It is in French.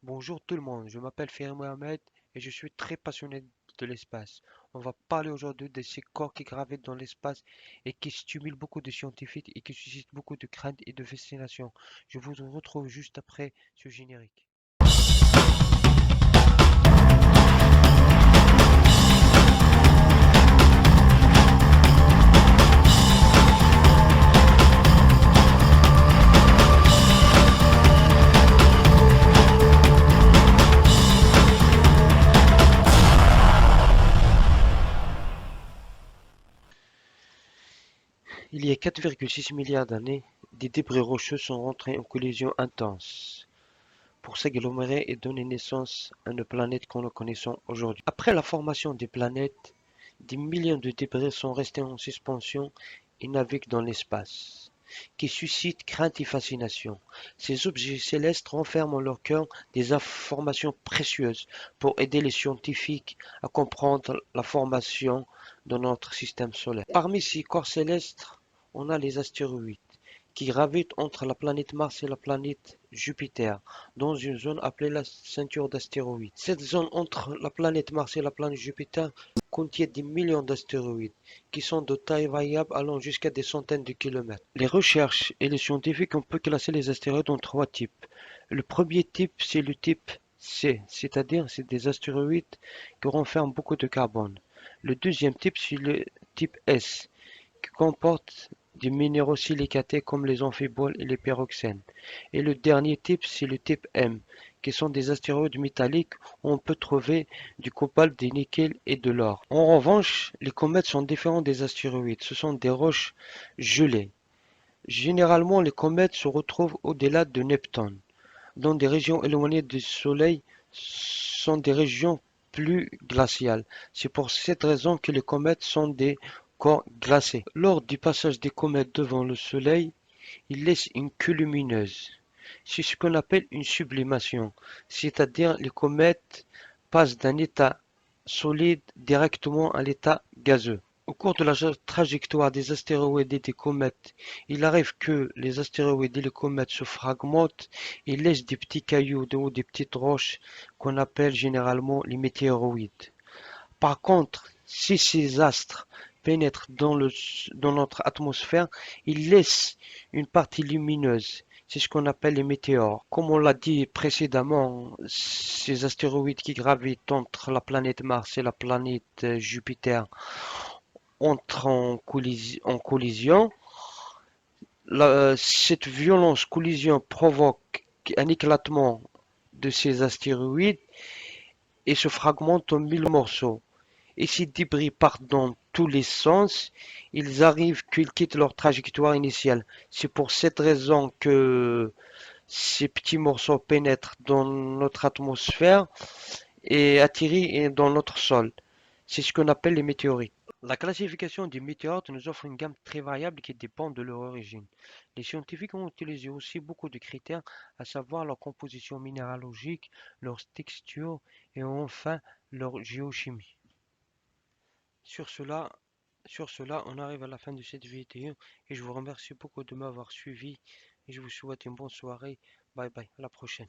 Bonjour tout le monde, je m'appelle Ferry Mohamed et je suis très passionné de l'espace. On va parler aujourd'hui de ces corps qui gravitent dans l'espace et qui stimulent beaucoup de scientifiques et qui suscitent beaucoup de crainte et de fascination. Je vous retrouve juste après ce générique. Il y a 4,6 milliards d'années, des débris rocheux sont rentrés en collision intense pour s'agglomérer et donner naissance à une planète que nous connaissons aujourd'hui. Après la formation des planètes, des millions de débris sont restés en suspension et naviguent dans l'espace, qui suscitent crainte et fascination. Ces objets célestes renferment en leur cœur des informations précieuses pour aider les scientifiques à comprendre la formation de notre système solaire. Parmi ces corps célestes, on a les astéroïdes qui gravitent entre la planète Mars et la planète Jupiter, dans une zone appelée la ceinture d'astéroïdes. Cette zone entre la planète Mars et la planète Jupiter contient des millions d'astéroïdes, qui sont de taille variable allant jusqu'à des centaines de kilomètres. Les recherches et les scientifiques ont pu classer les astéroïdes en trois types. Le premier type, c'est le type C, c'est-à-dire c'est des astéroïdes qui renferment beaucoup de carbone. Le deuxième type, c'est le type S, qui comporte des minéraux silicatés comme les amphiboles et les pyroxènes. Et le dernier type, c'est le type M, qui sont des astéroïdes métalliques où on peut trouver du cobalt, du nickel et de l'or. En revanche, les comètes sont différents des astéroïdes. Ce sont des roches gelées. Généralement, les comètes se retrouvent au-delà de Neptune, dans des régions éloignées du Soleil, sont des régions plus glaciales. C'est pour cette raison que les comètes sont des corps glacés. Lors du passage des comètes devant le Soleil, ils laissent une queue lumineuse. C'est ce qu'on appelle une sublimation, c'est-à-dire les comètes passent d'un état solide directement à l'état gazeux. Au cours de la trajectoire des astéroïdes et des comètes, il arrive que les astéroïdes et les comètes se fragmentent et laissent des petits cailloux ou des petites roches qu'on appelle généralement les météoroïdes. Par contre, si ces astres pénètrent dans notre atmosphère, ils laissent une partie lumineuse. C'est ce qu'on appelle les météores. Comme on l'a dit précédemment, ces astéroïdes qui gravitent entre la planète Mars et la planète Jupiter entrent en collision. Cette violente collision provoque un éclatement de ces astéroïdes et se fragmentent en mille morceaux. Et ces débris partent dans tous les sens, ils arrivent qu'ils quittent leur trajectoire initiale. C'est pour cette raison que ces petits morceaux pénètrent dans notre atmosphère et atterrissent dans notre sol. C'est ce qu'on appelle les météorites. La classification des météorites nous offre une gamme très variable qui dépend de leur origine. Les scientifiques ont utilisé aussi beaucoup de critères, à savoir leur composition minéralogique, leur texture et enfin leur géochimie. Sur cela, on arrive à la fin de cette vidéo et je vous remercie beaucoup de m'avoir suivi et je vous souhaite une bonne soirée. Bye bye, à la prochaine.